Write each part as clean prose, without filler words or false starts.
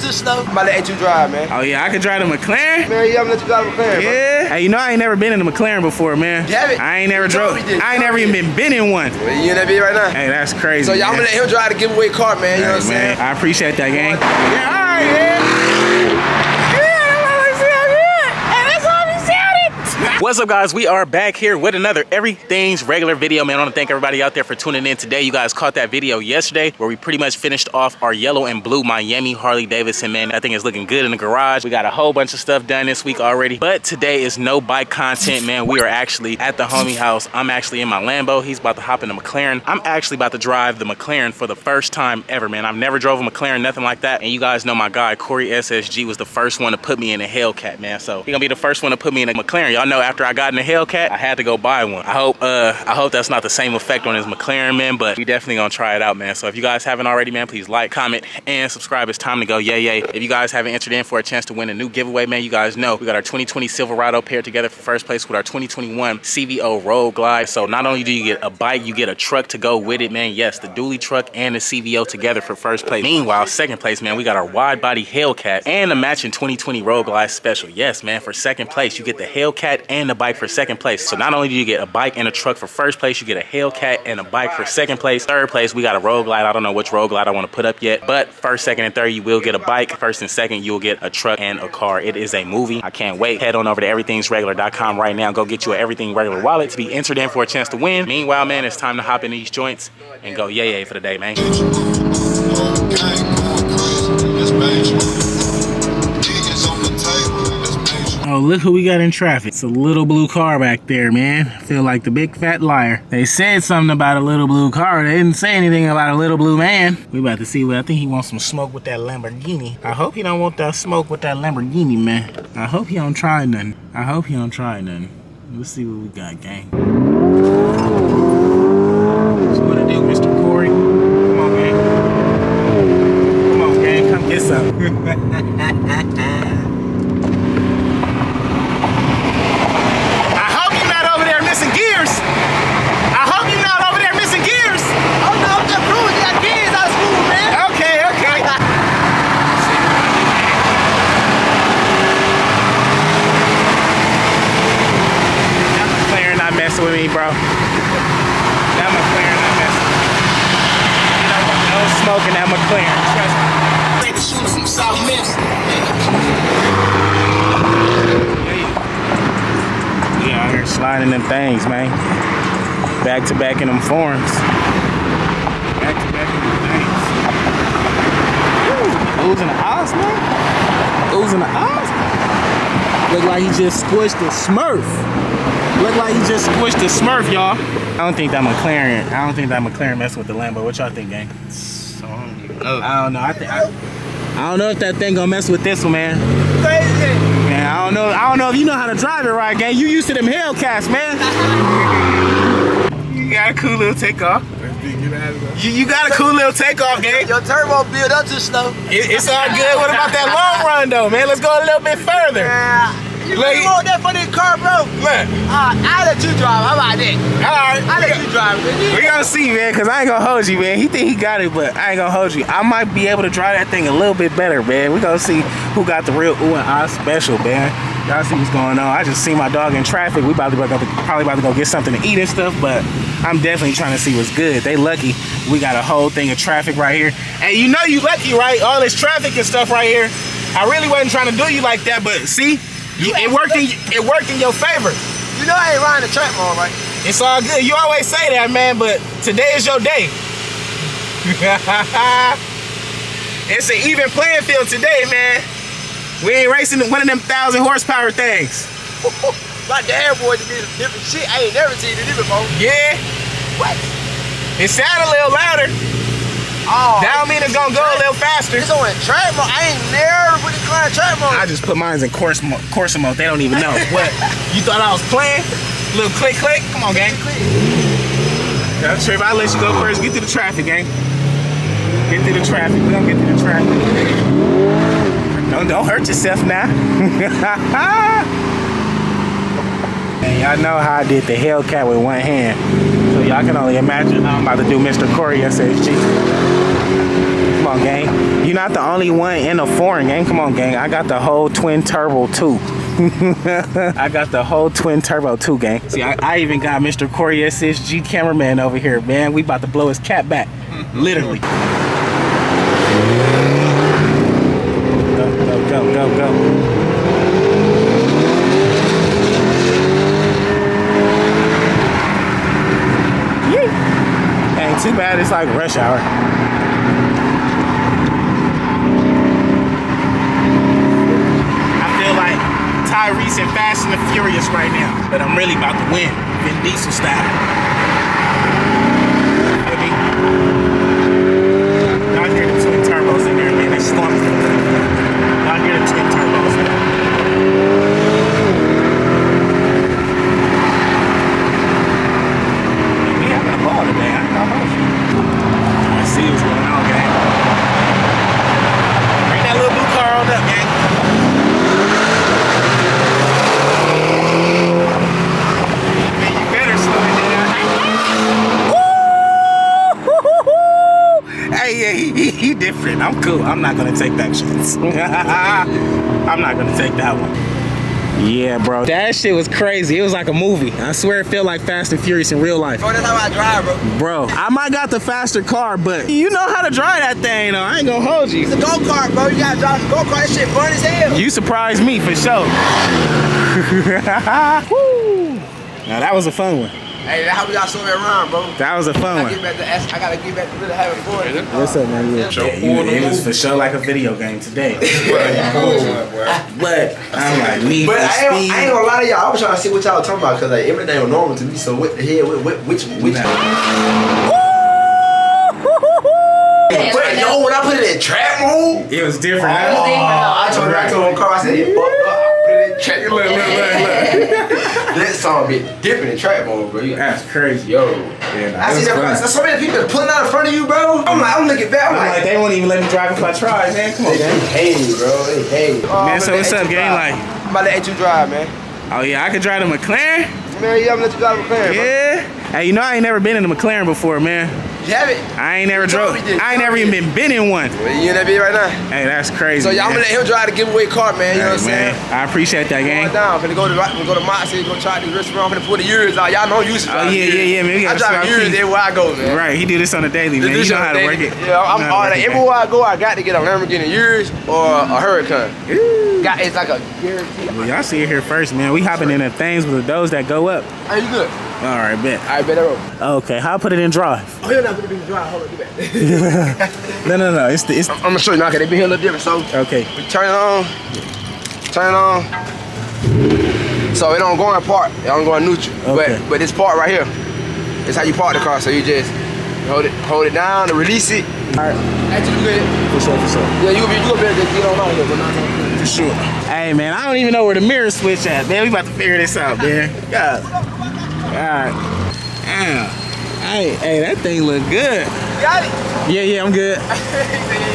too slow. I'm about to let you drive, man. Oh yeah, I can drive the McLaren? Man, yeah, I'm gonna let you drive the McLaren, yeah. Bro. Hey, you know I ain't never been in a McLaren before, man. Yeah, I ain't never drove. I ain't never even been in one. Well, you in that video right now? Hey, that's crazy. So y'all gonna let him drive the giveaway car, man. You know what I'm saying? I appreciate that, gang. Yeah, all right, man. What's up, guys? We are back here with another Everything's Regular video, man. I want to thank everybody out there for tuning in today. You guys caught that video yesterday where we pretty much finished off our yellow and blue Miami Harley Davidson, man. I think it's looking good in the garage. We got a whole bunch of stuff done this week already, but today is no bike content, man. We are actually at the homie house. I'm actually in my Lambo. He's about to hop in the McLaren. I'm actually about to drive the McLaren for the first time ever, man. I've never drove a McLaren, nothing like that. And you guys know my guy, Coreyssg, was the first one to put me in a Hellcat, man. So he's gonna be the first one to put me in a McLaren. Y'all know after I got in the Hellcat, I had to go buy one. I hope that's not the same effect on his McLaren, man, but we definitely gonna try it out, man. So if you guys haven't already, man, please like, comment, and subscribe. It's time to go, yay. If you guys haven't entered in for a chance to win a new giveaway, man, you guys know we got our 2020 Silverado paired together for first place with our 2021 CVO Road Glide. So not only do you get a bike, you get a truck to go with it, man. Yes, the dually truck and the CVO together for first place. Meanwhile, second place, man, we got our wide body Hellcat and the matching 2020 Road Glide special. Yes, man, for second place, you get the Hellcat and the bike for second place. So not only do you get a bike and a truck for first place, you get a Hellcat and a bike for second place. Third place, we got a Road Glide. I don't know which Road Glide I want to put up yet, but first, second, and third, you will get a bike. First and second, you'll get a truck and a car. It is a movie. I can't wait. Head on over to everythingsregular.com right now. Go get you an Everything Regular wallet to be entered in for a chance to win. Meanwhile, man, it's time to hop in these joints and go yay for the day, man. Oh, look who we got in traffic. It's a little blue car back there, man. I feel like the big fat liar. They said something about a little blue car. They didn't say anything about a little blue man. We about to see what I think he wants some smoke with that Lamborghini. I hope he don't want that smoke with that Lamborghini, man. I hope he don't try nothing. Let's see what we got, gang. What you wanna do, Mr. Corey? Come on, gang. Come on, gang. Come get some. With me, bro. That McLaren, not messing. You don't want no smoke in that McLaren. Trust me. Yeah, out here sliding them things, man. Back to back in them forms. Back to back in them things. Losing the odds, man. Losing the odds. Look like he just squished the Smurf. Look like he just squished the Smurf, y'all. I don't think that McLaren messed with the Lambo. What y'all think, gang? I don't know. I don't know if that thing gonna mess with this one, man. Crazy. Man, I don't know if you know how to drive it right, gang. You used to them Hellcats, man. You got a cool little takeoff. You got a cool little takeoff, gang. Your turbo build up too slow. It's all good. What about that long run, though, man? Let's go a little bit further. Yeah. You really want that for this car, bro? Look. I'll let you drive. How about that? Alright. I'll let you drive. We gonna see, man, because I ain't gonna hold you, man. He think he got it, but I ain't gonna hold you. I might be able to drive that thing a little bit better, man. We gonna see who got the real ooh and ah special, man. Y'all see what's going on. I just see my dog in traffic. We probably about to go get something to eat and stuff, but I'm definitely trying to see what's good. They lucky we got a whole thing of traffic right here. And you know you lucky, right? All this traffic and stuff right here. I really wasn't trying to do you like that, but see? It worked in your favor. You know I ain't riding the track more, right? It's all good. You always say that, man, but today is your day. It's an even playing field today, man. We ain't racing one of them 1,000 horsepower things. My dad boy did different shit. I ain't never seen it before. Yeah. What? It sounded a little louder. Oh, that don't mean it's gonna go a little faster. It's on track mode. I ain't never put the car in track mode. I just put mine in course mode. They don't even know. What? You thought I was playing? Little click. Come on, gang. Yeah, Trip, I'll let you go first. Get to the traffic, gang. Get to the traffic. We're gonna get to the traffic. Don't hurt yourself now. And y'all know how I did the Hellcat with one hand. So y'all can only imagine how I'm about to do Mr. Coreyssg. Come on, gang. You're not the only one in the foreign, gang. Come on, gang. I got the whole twin turbo too. I got the whole twin turbo too, gang. See, I even got Mr. Coreyssg cameraman over here, man. We about to blow his cap back, literally. Go. Yeah. Ain't too bad. It's like rush hour. Tyrese and Fast and the Furious right now, but I'm really about to win, Vin Diesel style. Feel me? Y'all hear the twin turbos in there, man. They slumped. Y'all hear the twin turbos. We having a ball today. I ain't gonna hold you. I see what's going on, gang. Bring that little blue car on up, gang. He different. I'm cool. I'm not gonna take that chance. I'm not gonna take that one. Yeah, bro. That shit was crazy. It was like a movie. I swear it felt like Fast and Furious in real life. Oh, that's how I drive, bro. Bro, I might got the faster car, but you know how to drive that thing, though. I ain't gonna hold you. It's a go-kart, bro. You gotta drive a go-kart. That shit fun as hell. You surprised me for sure. Woo. Now that was a fun one. Hey, that's how we got so around, bro. That was a fun one. I gotta get back to really having fun. What's up, man? Yeah. It was for sure like a video game today. But I'm like, I ain't gonna lie to y'all. I was trying to see what y'all talking about because like everything was normal to me. So what the hell? Which one? But yo, when I put it in trap mode, it was different. I told him, car. I said, "It fucked up." I put it in trap. Look. That song be different in trap mode, bro. That's crazy. Yo. Yeah, I see that. So many people pulling out in front of you, bro. I'm looking back. I'm like, they won't even let me drive if I try, man. Come on, gang. Hey, bro. Hey. Man, so what's up, gang? Like, I'm about to let you drive, man. Oh yeah, I could drive the McLaren. Man, yeah, I'm gonna let you drive the McLaren. Yeah. Bro. Hey, you know I ain't never been in a McLaren before, man. You haven't? I ain't never drove. I ain't never even been in one. Well, you in that bit right now? Hey, that's crazy. So y'all gonna let him drive the giveaway car, man. You know what I'm saying? I appreciate that, gang. Going down. Finna go to Moxie, go try this restaurant. Finna put the years out. Y'all know you used to drive. Oh yeah. Man, I drive years everywhere I go, man. Right, he do this on a daily, man. You know how to work it. Yeah, I'm all that. Everywhere I go, I got to get a Lamborghini years or a Hurricane. It's like a guarantee. Well, y'all see it here first, man. We hopping in the things with the doors that go up. Hey, you good? All right, bet. All right, bet that roll. Okay, how I put it in drive? Oh, you're not gonna be in drive. Hold on, do that. No. It's I'm gonna show you now, cause they been here a little different. So, okay. We turn it on. So it don't go in park. It don't go in neutral. Okay. But this part right here, it's how you park the car. So you just hold it down to release it. All right. After you get it. For sure. Yeah, you gonna be able to get on out here, but not for sure. Hey man, I don't even know where the mirror switch at, man. We about to figure this out, man. God. Alright. Damn. Hey, that thing look good. You got it? Yeah, I'm good.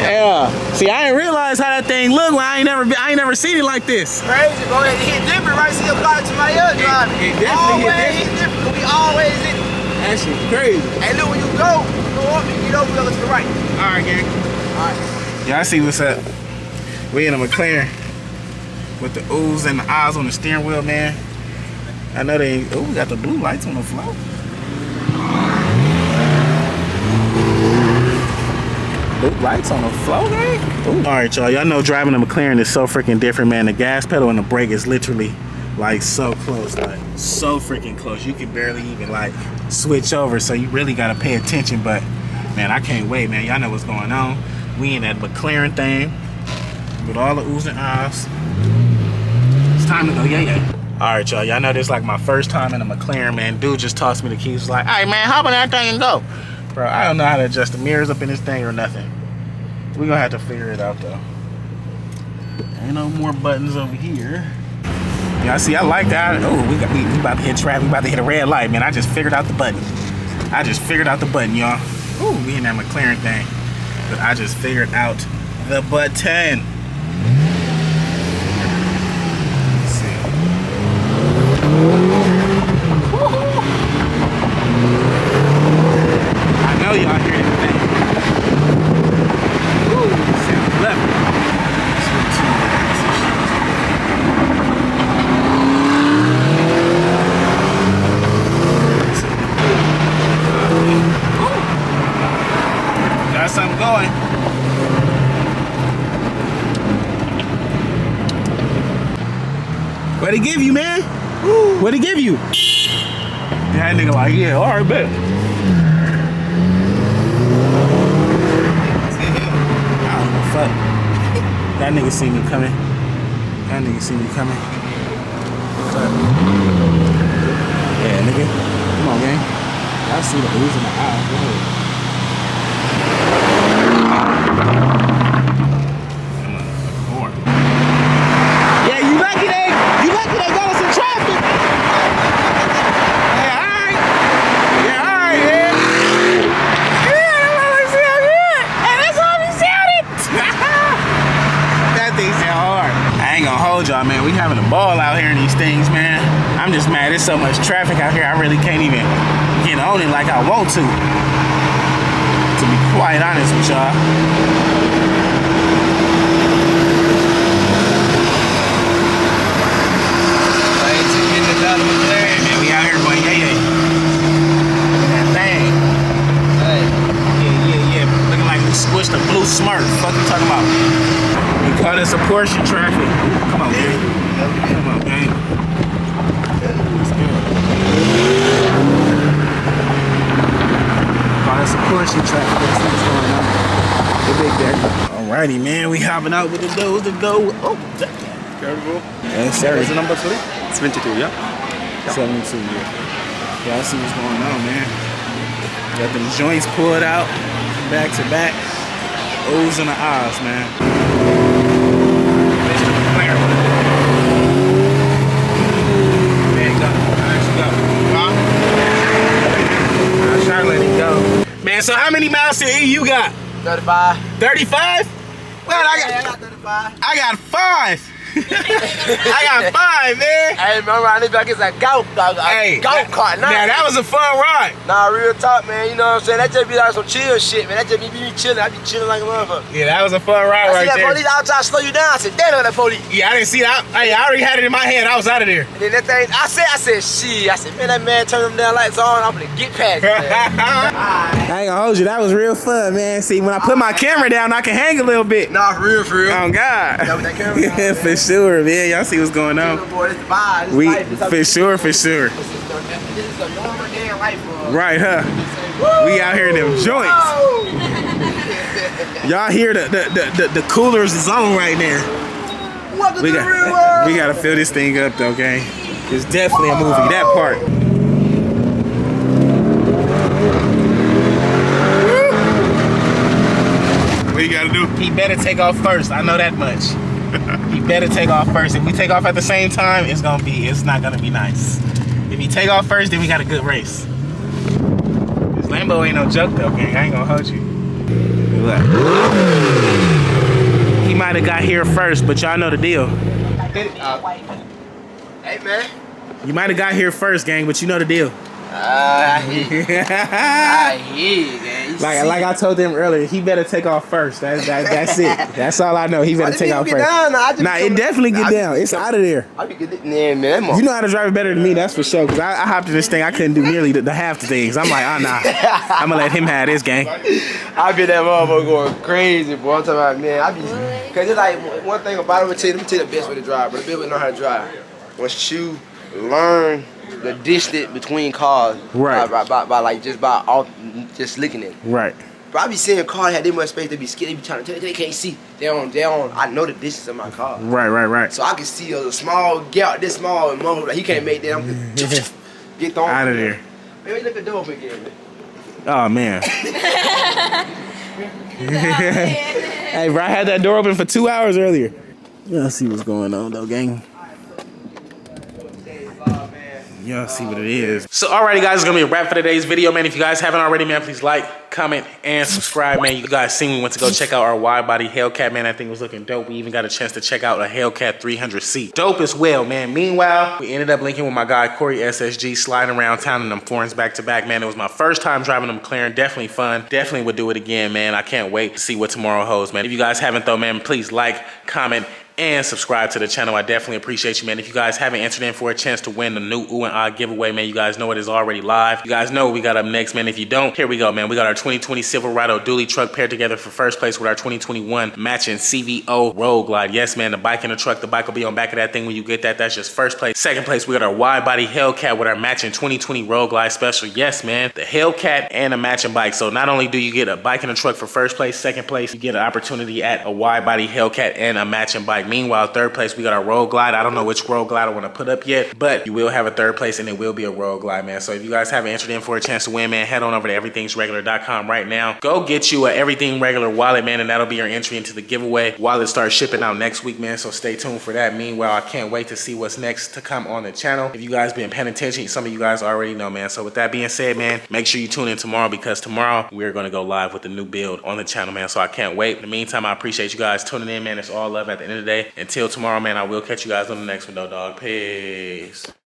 Yeah. See, I didn't realize how that thing looked when I ain't never seen it like this. Crazy, bro. It hit different, right? See your car to my other driving. It definitely hit different. We always hit. That shit crazy. Hey, look, when you go up and get over, you look to the right. Alright, gang. Alright. Y'all see what's up. We in a McLaren with the oohs and the eyes on the steering wheel, man. I know they ain't. Oh, we got the blue lights on the floor. Blue lights on the floor, man. All right, y'all know driving a McLaren is so freaking different, man. The gas pedal and the brake is literally like so close, like so freaking close. You can barely even like switch over, so you really gotta pay attention. But man, I can't wait, man. Y'all know what's going on. We in that McLaren thing with all the oohs and ahs. It's time to go, yeah. All right, y'all know this is like my first time in a McLaren, man. Dude just tossed me the keys. Like, hey, man, hop on that thing and go. Bro, I don't know how to adjust the mirrors up in this thing or nothing. We're gonna have to figure it out, though. Ain't no more buttons over here. Y'all see, I like that. Oh, we about to hit traffic. We about to hit a red light, man. I just figured out the button. Y'all. Ooh, we in that McLaren thing. But I just figured out the button. I know y'all hear that thing. Ooh, sound What'd he give you, man? What'd he give you? That nigga like, yeah, all right, bet. I don't know, fuck. That nigga see me coming. That nigga see me coming. Fuck. Yeah, nigga. Come on, gang. I see the ooze in the eye. Go ahead. Yeah, you lucky they got us in traffic. Yeah, alright. Yeah, alright, man. Yeah, that's what I'm good. And that's all we sounded. That thing sound hard. I ain't gonna hold y'all, man. We having a ball out here in these things, man. I'm just mad. There's so much traffic out here. I really can't even get on it like I want to be quite honest with y'all. Man, we out here going yay. That thing. Hey. Yeah. Looking like we squished a blue Smurf. Fuck you talking about? We call this a Porsche traffic. Come on, gang. Come on, gang. Let's go. That's a Porsche traffic. Let's see what's going on. The big deck. Alrighty, man. We hopping out with the dough. Oh, Careful. yes, sir. What's the number, sorry? 72, yeah? 72, yeah. Y'all see what's going on, man. Got them joints pulled out, back to back. O's and the I's, man. Mr. McLaren. There you go. There you go. I try to let it go. Man, so how many miles to E you got? 35. 35? Well, I got 35. I got 5. I got 5, man. Hey, man, riding this back is a golf kart. Now that was a fun ride. Nah, real talk, man. You know what I'm saying? That just be like some chill shit, man. That just be me chilling. I be chilling like a motherfucker. Yeah, that was a fun ride right there. I see that police out trying to slow you down. I said, damn, that police. Yeah, I didn't see that. I already had it in my hand. I was out of there. And then that thing, I said, shit. I said, man, that man turned them damn lights on. I'm gonna get past it, man. I ain't gonna hold you. That was real fun, man. See, when I put my camera down, I can hang a little bit. Nah, for real. Oh, God. That was that camera down. Yeah, for sure, man. Y'all see what's going on. Boy, this the vibe. This We, life. for sure. This is a normal damn life, bro. Right, huh? We out here in them joints. Y'all hear the coolers is on right there. Welcome to the real world. We gotta fill this thing up though, gang. It's definitely a movie, that part. What you gotta do? He better take off first, I know that much. He better take off first. If we take off at the same time, it's not gonna be nice. If he take off first, then we got a good race. This Lambo ain't no joke though, gang. I ain't gonna hold you. Look. He might have got here first, but y'all know the deal. Hey, man. You might have got here first, gang, but you know the deal. I hear you. I hear you, man. Like I told them earlier, he better take off first. That's it. That's all I know. He better take off first. Nah, it definitely get down. It's out of there. I be good, man. You know how to drive it better than me, that's for sure. Cause I hopped in this thing, I couldn't do nearly the half the things. I'm like, nah. I'm gonna let him have this, gang. I be that motherfucker going crazy, boy. I'm talking about, man. Cause it's like one thing about it. Let me tell you the best way to drive, bro. The best way to know how to drive. Once you learn the distance between cars, right? By just looking at it, right? But I be seeing cars have this much space. They be scared. They be trying to. They can't see. They on. I know the distance of my car. Right. So I can see a small gap, this small, and motherfucker, he can't make that. I'm gonna get thrown out of there. Maybe look at the door open again, man. Oh man. Hey, bro, I had that door open for 2 hours earlier. Y'all see what's going on though, gang. Y'all see what it is. So alrighty guys, it's gonna be a wrap for today's video, man. If you guys haven't already, man, please like, comment, and subscribe, man. You guys seen we went to go check out our wide body Hellcat, man. That thing was looking dope. We even got a chance to check out a Hellcat 300C. Dope as well, man. Meanwhile, we ended up linking with my guy Coreyssg, sliding around town in them foreigns back to back, man. It was my first time driving a McLaren. Definitely fun. Definitely would do it again, man. I can't wait to see what tomorrow holds, man. If you guys haven't though, man, please like, comment, and subscribe to the channel. I definitely appreciate you, man. If you guys haven't entered in for a chance to win the new Ooh and Ah giveaway, man, you guys know it is already live. You guys know what we got up next, man. If you don't, here we go, man. We got our 2020 Silverado dually truck paired together for first place with our 2021 matching CVO Road Glide. Yes, man, the bike and the truck. The bike will be on back of that thing when you get that. That's just first place. Second place, we got our wide body Hellcat with our matching 2020 Road Glide special. Yes, man, the Hellcat and a matching bike. So not only do you get a bike and a truck for first place, second place, you get an opportunity at a wide body Hellcat and a matching bike. Meanwhile, third place, we got our Road Glide. I don't know which Road Glide I want to put up yet, but you will have a third place and it will be a Road Glide, man. So if you guys haven't entered in for a chance to win, man, head on over to everythingsregular.com right now. Go get you a Everything Regular wallet, man, and that'll be your entry into the giveaway. Wallet starts shipping out next week, man, so stay tuned for that. Meanwhile, I can't wait to see what's next to come on the channel. If you guys been paying attention, some of you guys already know, man. So with that being said, man, make sure you tune in tomorrow because tomorrow we're going to go live with a new build on the channel, man. So I can't wait. In the meantime, I appreciate you guys tuning in, man. It's all love at the end of the day. Until tomorrow, man, I will catch you guys on the next one, though, dog. Peace.